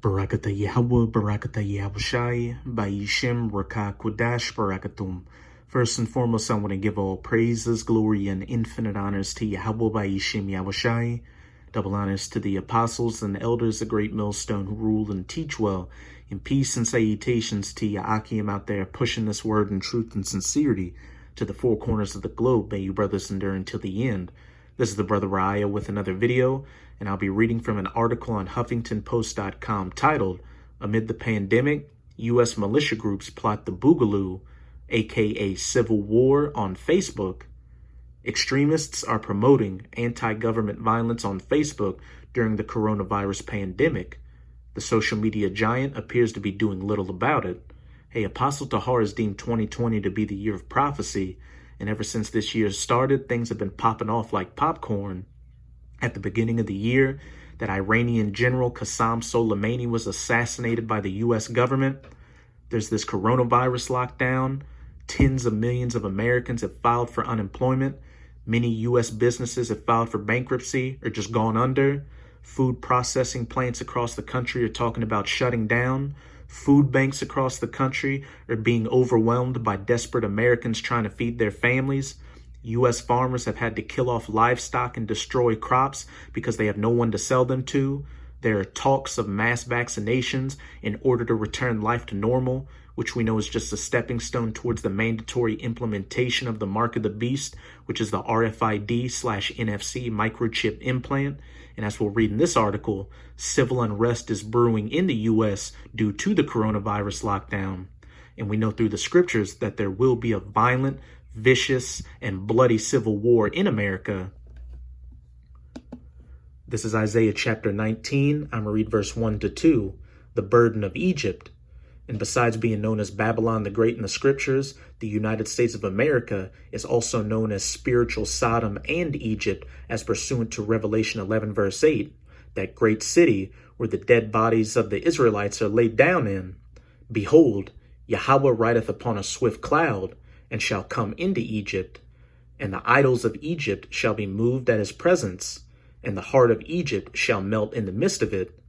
Barakata Yahweh, Barakata Yahushai, Ba'ishem, Rakah Kudash, Barakatum. First and foremost, I want to give all praises, glory, and infinite honors to Yahweh, Ba'ishem, Yahushai. Double honors to the apostles and elders, the great millstone who rule and teach well. In peace and salutations to Ya'akim out there pushing this word in truth and sincerity to the four corners of the globe. May you brothers endure until the end. This is the Brother Raya with another video, and I'll be reading from an article on HuffingtonPost.com titled, Amid the Pandemic, U.S. Militia Groups Plot the Boogaloo, aka Civil War, on Facebook. Extremists are promoting anti-government violence on Facebook during the coronavirus pandemic. The social media giant appears to be doing little about it. Hey, Apostle Tahar has deemed 2020 to be the year of prophecy, and ever since this year started, things have been popping off like popcorn. At the beginning of the year, that Iranian General Qasem Soleimani was assassinated by the U.S. government. There's this coronavirus lockdown. Tens of millions of Americans have filed for unemployment. Many U.S. businesses have filed for bankruptcy or just gone under. Food processing plants across the country are talking about shutting down. Food banks across the country are being overwhelmed by desperate Americans trying to feed their families. U.S. farmers have had to kill off livestock and destroy crops because they have no one to sell them to. There are talks of mass vaccinations in order to return life to normal, which we know is just a stepping stone towards the mandatory implementation of the Mark of the Beast, which is the RFID/NFC microchip implant. And as we'll read in this article, civil unrest is brewing in the U.S. due to the coronavirus lockdown. And we know through the scriptures that there will be a violent, vicious, and bloody civil war in America. This is Isaiah chapter 19. I'm going to read verse 1 to 2, the burden of Egypt. And besides being known as Babylon the Great in the scriptures, the United States of America is also known as spiritual Sodom and Egypt, as pursuant to Revelation 11 verse 8, that great city where the dead bodies of the Israelites are laid down in. Behold, Yahweh rideth upon a swift cloud, and shall come into Egypt, and the idols of Egypt shall be moved at his presence, and the heart of Egypt shall melt in the midst of it.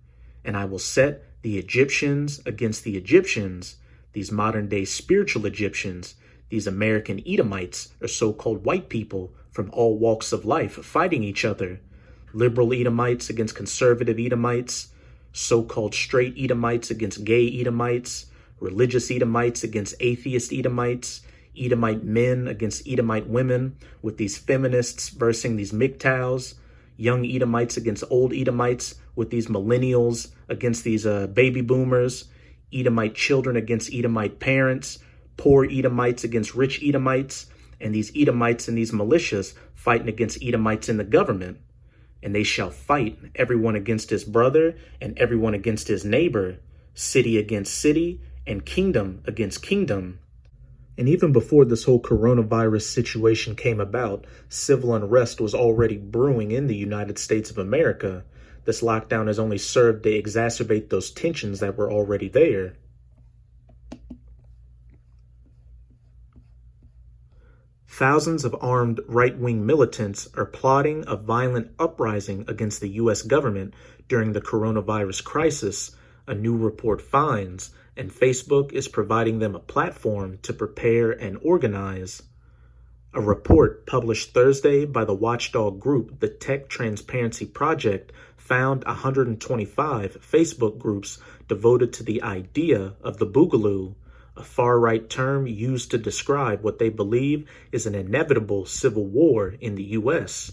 And I will set the Egyptians against the Egyptians, these modern-day spiritual Egyptians, these American Edomites, or so-called white people from all walks of life fighting each other. Liberal Edomites against conservative Edomites, so-called straight Edomites against gay Edomites, religious Edomites against atheist Edomites, Edomite men against Edomite women, with these feminists versing these MGTOWs, young Edomites against old Edomites, with these millennials against these baby boomers, Edomite children against Edomite parents, poor Edomites against rich Edomites, and these Edomites and these militias fighting against Edomites in the government. And they shall fight, everyone against his brother and everyone against his neighbor, city against city and kingdom against kingdom. And even before this whole coronavirus situation came about, civil unrest was already brewing in the United States of America. This lockdown has only served to exacerbate those tensions that were already there. Thousands of armed right-wing militants are plotting a violent uprising against the U.S. government during the coronavirus crisis, a new report finds, and Facebook is providing them a platform to prepare and organize. A report published Thursday by the watchdog group, the Tech Transparency Project, found 125 Facebook groups devoted to the idea of the Boogaloo, a far-right term used to describe what they believe is an inevitable civil war in the U.S.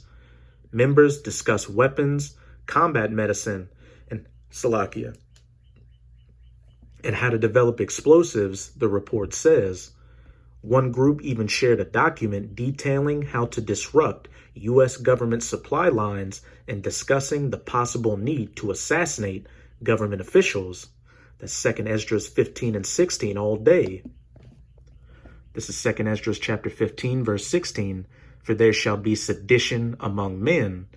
Members discuss weapons, combat medicine, and Salakia, and how to develop explosives, the report says. One group even shared a document detailing how to disrupt U.S. government supply lines and discussing the possible need to assassinate government officials. That's 2 Esdras 15 and 16 all day. This is 2 Esdras chapter 15, verse 16. For there shall be sedition among men.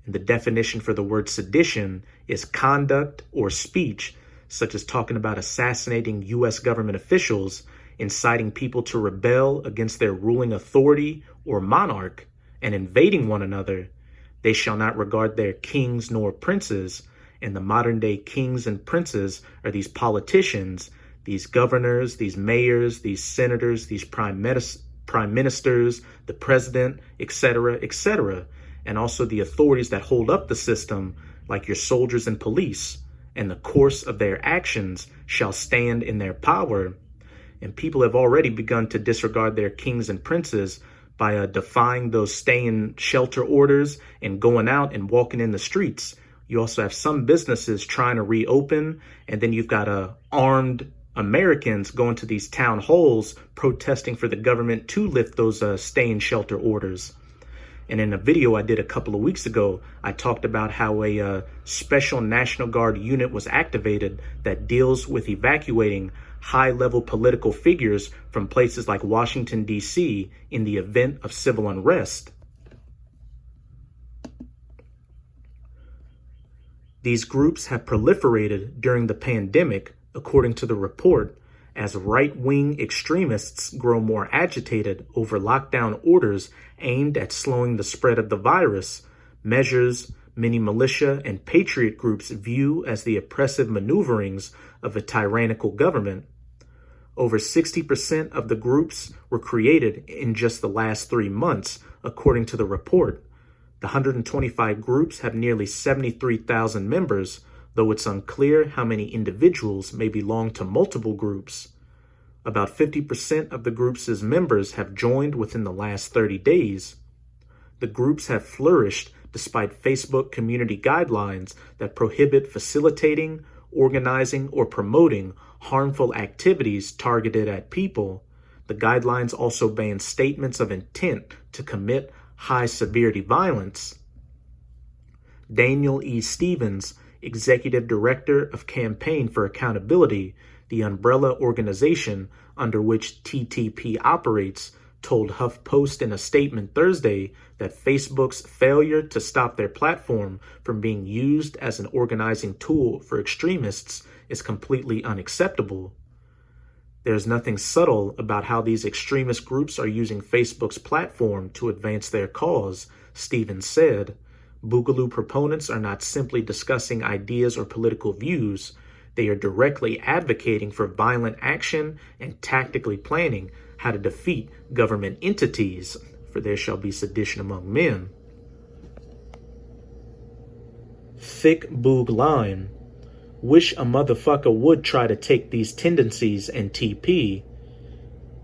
And the definition for the word sedition is conduct or speech, such as talking about assassinating U.S. government officials, inciting people to rebel against their ruling authority or monarch, and invading one another. They shall not regard their kings nor princes, And the modern day kings and princes are these politicians, these governors, these mayors, these senators, these prime ministers, the president, etc., etc., and also the authorities that hold up the system, like your soldiers and police, and the course of their actions shall stand in their power. And people have already begun to disregard their kings and princes by defying those stay-in-shelter orders and going out and walking in the streets. You also have some businesses trying to reopen, and then you've got armed Americans going to these town halls protesting for the government to lift those stay-in-shelter orders. And in a video I did a couple of weeks ago, I talked about how a special National Guard unit was activated that deals with evacuating high-level political figures from places like Washington, D.C. in the event of civil unrest. These groups have proliferated during the pandemic, according to the report, as right-wing extremists grow more agitated over lockdown orders aimed at slowing the spread of the virus, measures many militia and patriot groups view as the oppressive maneuverings of a tyrannical government. Over 60% of the groups were created in just the last 3 months, according to the report. The 125 groups have nearly 73,000 members, though it's unclear how many individuals may belong to multiple groups. About 50% of the groups' members have joined within the last 30 days. The groups have flourished despite Facebook community guidelines that prohibit facilitating, organizing, or promoting harmful activities targeted at people. The guidelines also ban statements of intent to commit high-severity violence. Daniel E. Stevens, Executive Director of Campaign for Accountability, the umbrella organization under which TTP operates, told HuffPost in a statement Thursday that Facebook's failure to stop their platform from being used as an organizing tool for extremists is completely unacceptable. There's nothing subtle about how these extremist groups are using Facebook's platform to advance their cause, Stevens said. Boogaloo proponents are not simply discussing ideas or political views. They are directly advocating for violent action and tactically planning how to defeat government entities, for there shall be sedition among men. Thick Boog line. Wish a motherfucker would try to take these tendencies and TP.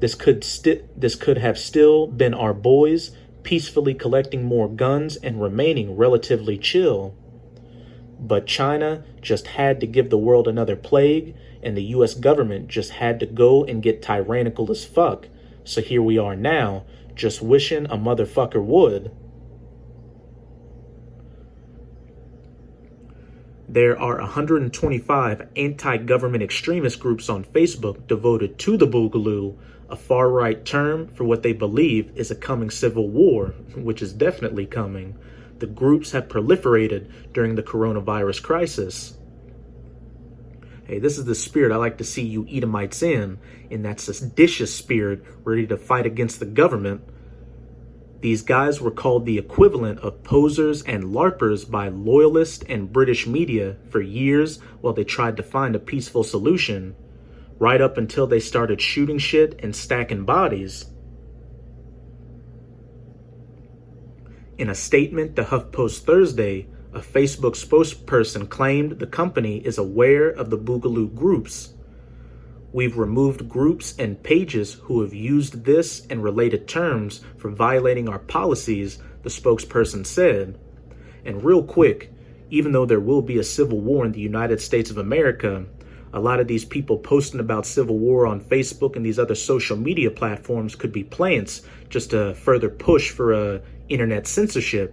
This could have still been our boys peacefully collecting more guns and remaining relatively chill. But China just had to give the world another plague, and the US government just had to go and get tyrannical as fuck. So here we are now, just wishing a motherfucker would. There are 125 anti-government extremist groups on Facebook devoted to the Boogaloo, a far-right term for what they believe is a coming civil war, which is definitely coming. The groups have proliferated during the coronavirus crisis. Hey, this is the spirit I like to see you Edomites in that seditious spirit ready to fight against the government. These guys were called the equivalent of posers and LARPers by loyalist and British media for years while they tried to find a peaceful solution, right up until they started shooting shit and stacking bodies. In a statement to HuffPost Thursday, a Facebook spokesperson claimed the company is aware of the Boogaloo groups. We've removed groups and pages who have used this and related terms for violating our policies, the spokesperson said. And real quick, even though there will be a civil war in the United States of America, a lot of these people posting about civil war on Facebook and these other social media platforms could be plants just to further push for internet censorship,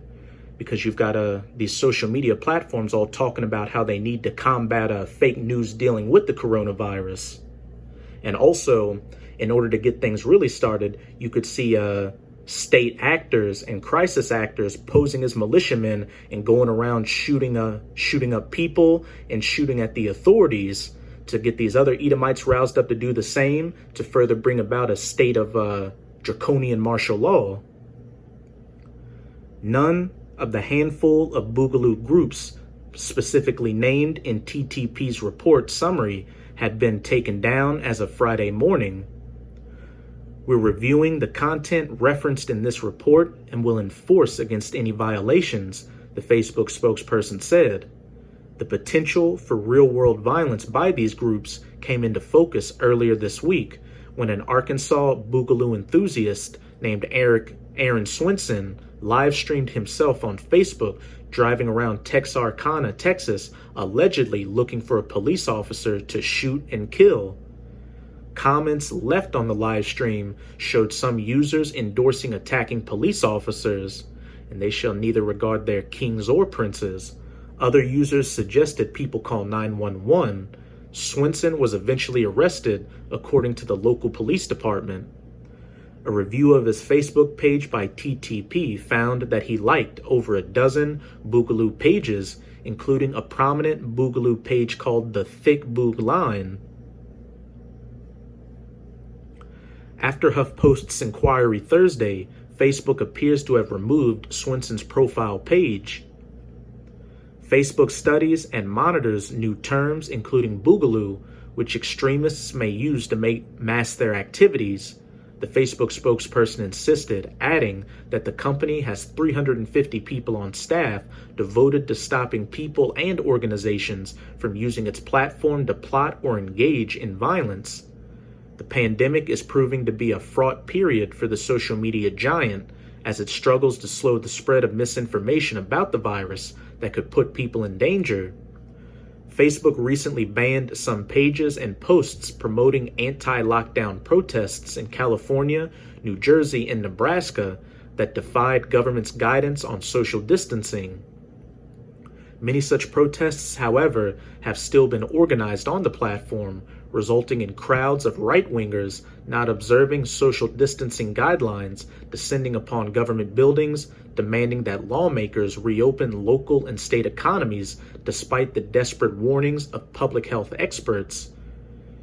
because you've got these social media platforms all talking about how they need to combat fake news dealing with the coronavirus. And also, in order to get things really started, you could see state actors and crisis actors posing as militiamen and going around shooting up people and shooting at the authorities to get these other Edomites roused up to do the same, to further bring about a state of draconian martial law. None of the handful of Boogaloo groups specifically named in TTP's report summary, had been taken down as of Friday morning. We're reviewing the content referenced in this report and will enforce against any violations, the Facebook spokesperson said. The potential for real-world violence by these groups came into focus earlier this week when an Arkansas Boogaloo enthusiast named Aaron Swinson live-streamed himself on Facebook driving around Texarkana, Texas, allegedly looking for a police officer to shoot and kill. Comments left on the live stream showed some users endorsing attacking police officers, and they shall neither regard their kings or princes. Other users suggested people call 911. Swinson was eventually arrested, according to the local police department. A review of his Facebook page by TTP found that he liked over a dozen Boogaloo pages, including a prominent Boogaloo page called the Thick Boog Line. After HuffPost's inquiry Thursday, Facebook appears to have removed Swinson's profile page. Facebook studies and monitors new terms, including Boogaloo, which extremists may use to mask their activities, the Facebook spokesperson insisted, adding that the company has 350 people on staff devoted to stopping people and organizations from using its platform to plot or engage in violence. The pandemic is proving to be a fraught period for the social media giant as it struggles to slow the spread of misinformation about the virus that could put people in danger. Facebook recently banned some pages and posts promoting anti-lockdown protests in California, New Jersey, and Nebraska that defied government's guidance on social distancing. Many such protests, however, have still been organized on the platform, resulting in crowds of right-wingers not observing social distancing guidelines, descending upon government buildings, demanding that lawmakers reopen local and state economies despite the desperate warnings of public health experts.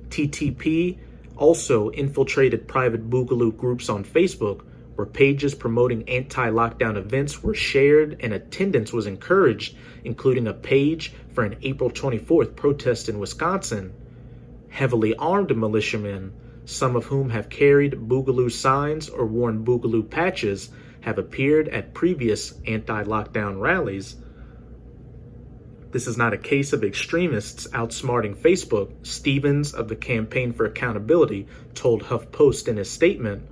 TTP also infiltrated private Boogaloo groups on Facebook, where pages promoting anti-lockdown events were shared and attendance was encouraged, including a page for an April 24th protest in Wisconsin. Heavily armed militiamen, some of whom have carried Boogaloo signs or worn Boogaloo patches, have appeared at previous anti-lockdown rallies. This is not a case of extremists outsmarting Facebook, Stevens of the Campaign for Accountability told HuffPost in his statement.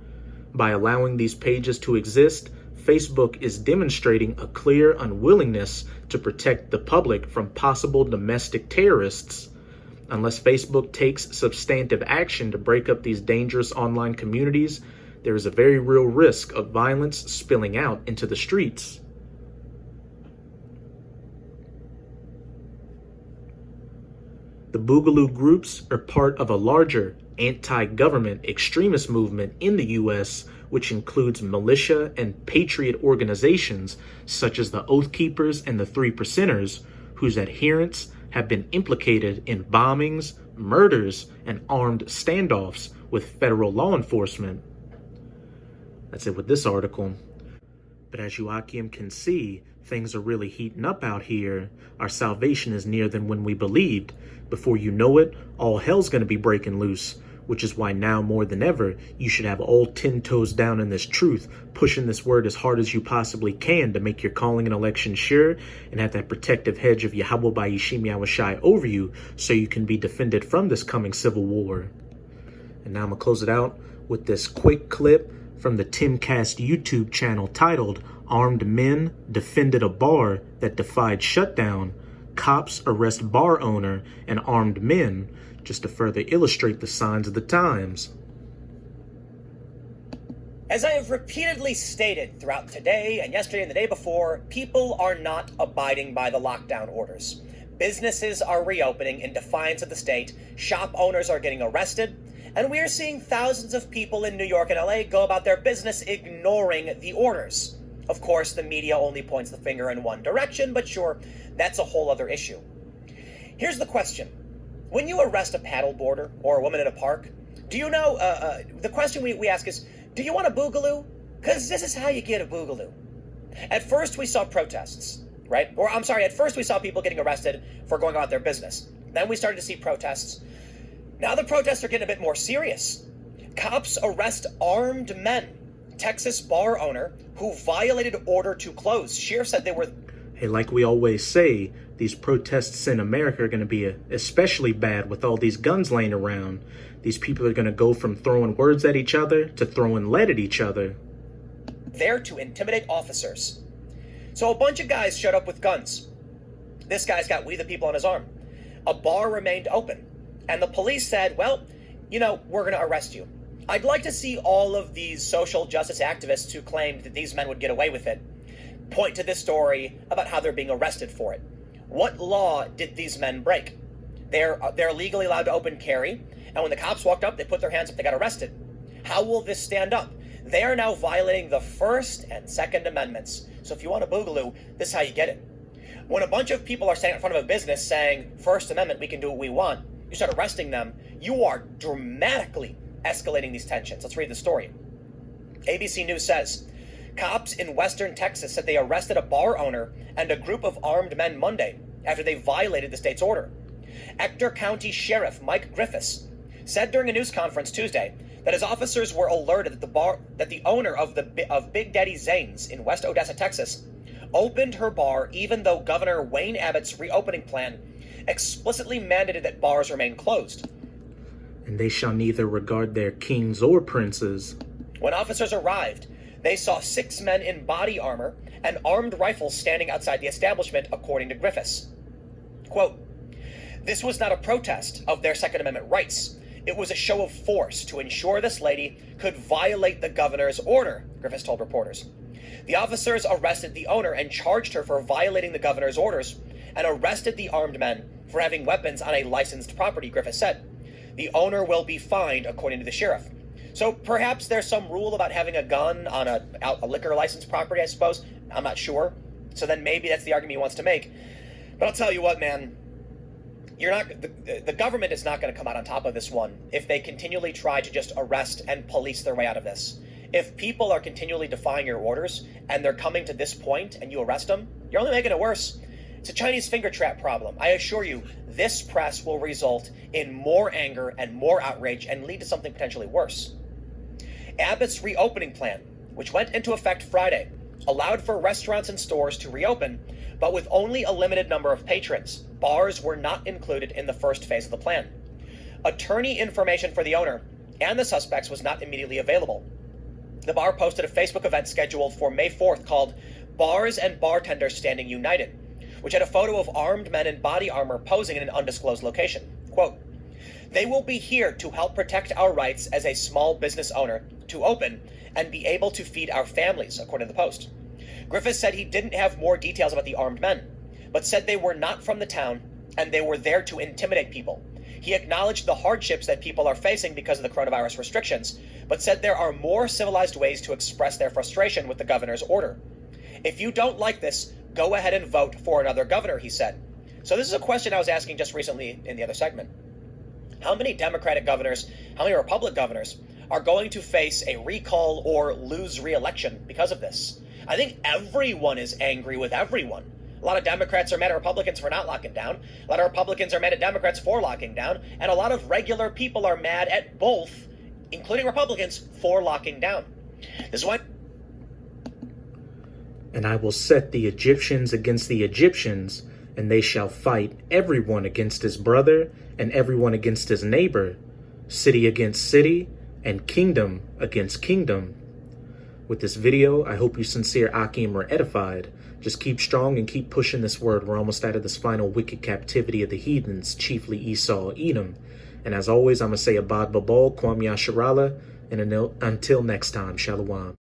By allowing these pages to exist, Facebook is demonstrating a clear unwillingness to protect the public from possible domestic terrorists. Unless Facebook takes substantive action to break up these dangerous online communities, there is a very real risk of violence spilling out into the streets. The Boogaloo groups are part of a larger anti-government extremist movement in the U.S., which includes militia and patriot organizations such as the Oath Keepers and the Three Percenters, whose adherents have been implicated in bombings, murders, and armed standoffs with federal law enforcement. That's it with this article. But as Joachim can see, things are really heating up out here. Our salvation is nearer than when we believed. Before you know it, all hell's going to be breaking loose, which is why now more than ever, you should have all 10 toes down in this truth, pushing this word as hard as you possibly can to make your calling and election sure, and have that protective hedge of Yahweh Ba'Yishim Yahushai over you so you can be defended from this coming civil war. And now I'm going to close it out with this quick clip from the Timcast YouTube channel titled, "Armed Men Defended a Bar That Defied Shutdown. Cops Arrest Bar Owner and Armed Men," just to further illustrate the signs of the times. As I have repeatedly stated throughout today and yesterday and the day before, people are not abiding by the lockdown orders. Businesses are reopening in defiance of the state, shop owners are getting arrested, and we are seeing thousands of people in New York and LA go about their business ignoring the orders. Of course, the media only points the finger in one direction, but sure, that's a whole other issue. Here's the question. When you arrest a paddleboarder or a woman in a park, do you know, the question we ask is, do you want a Boogaloo? Because this is how you get a Boogaloo. At first, we saw protests. right? Or I'm sorry, at first we saw people getting arrested for going about their business. Then we started to see protests. Now the protests are getting a bit more serious. Cops arrest armed men. Texas bar owner who violated order to close. Sheriff said they were... Hey, like we always say, these protests in America are going to be especially bad with all these guns laying around. These people are going to go from throwing words at each other to throwing lead at each other. There to intimidate officers. So a bunch of guys showed up with guns. This guy's got "We the People" on his arm. A bar remained open. And the police said, well, you know, we're going to arrest you. I'd like to see all of these social justice activists who claimed that these men would get away with it point to this story about how they're being arrested for it. What law did these men break? They're legally allowed to open carry, and when the cops walked up, they put their hands up, they got arrested. How will this stand up? They are now violating the First and Second Amendments. So if you want a boogaloo, this is how you get it. When a bunch of people are standing in front of a business saying, First Amendment, we can do what we want, you start arresting them, you are dramatically escalating these tensions. Let's read the story. ABC News says, cops in western Texas said they arrested a bar owner and a group of armed men Monday after they violated the state's order. Ector County Sheriff Mike Griffiths said during a news conference Tuesday that his officers were alerted that the owner of Big Daddy Zane's in West Odessa, Texas, opened her bar even though Governor Wayne Abbott's reopening plan explicitly mandated that bars remain closed. And they shall neither regard their kings or princes. When officers arrived, they saw 6 men in body armor and armed rifles standing outside the establishment, according to Griffiths. Quote, this was not a protest of their Second Amendment rights. It was a show of force to ensure this lady could violate the governor's order, Griffiths told reporters. The officers arrested the owner and charged her for violating the governor's orders and arrested the armed men for having weapons on a licensed property, Griffiths said. The owner will be fined, according to the sheriff. So perhaps there's some rule about having a gun on a liquor license property, I suppose. I'm not sure. So then maybe that's the argument he wants to make. But I'll tell you what, man. The government is not going to come out on top of this one if they continually try to just arrest and police their way out of this. If people are continually defying your orders and they're coming to this point and you arrest them, you're only making it worse. It's a Chinese finger trap problem. I assure you, this press will result in more anger and more outrage and lead to something potentially worse. Abbott's reopening plan, which went into effect Friday, allowed for restaurants and stores to reopen, but with only a limited number of patrons. Bars were not included in the first phase of the plan. Attorney information for the owner and the suspects was not immediately available. The bar posted a Facebook event scheduled for May 4th called Bars and Bartenders Standing United, which had a photo of armed men in body armor posing in an undisclosed location. Quote, they will be here to help protect our rights as a small business owner to open and be able to feed our families, according to the Post. Griffiths said he didn't have more details about the armed men, but said they were not from the town and they were there to intimidate people. He acknowledged the hardships that people are facing because of the coronavirus restrictions, but said there are more civilized ways to express their frustration with the governor's order. If you don't like this, go ahead and vote for another governor, he said. So this is a question I was asking just recently in the other segment. How many Democratic governors, how many Republican governors are going to face a recall or lose re-election because of this? I think everyone is angry with everyone. A lot of Democrats are mad at Republicans for not locking down. A lot of Republicans are mad at Democrats for locking down. And a lot of regular people are mad at both, including Republicans, for locking down. This is why... And I will set the Egyptians against the Egyptians, and they shall fight everyone against his brother and everyone against his neighbor, city against city, and kingdom against kingdom. With this video, I hope you sincere Akim are edified. Just keep strong and keep pushing this word. We're almost out of this final wicked captivity of the heathens, chiefly Esau, Edom. And as always, I'm going to say Abad Babal, Kwam Yasharala, and until next time, Shalom.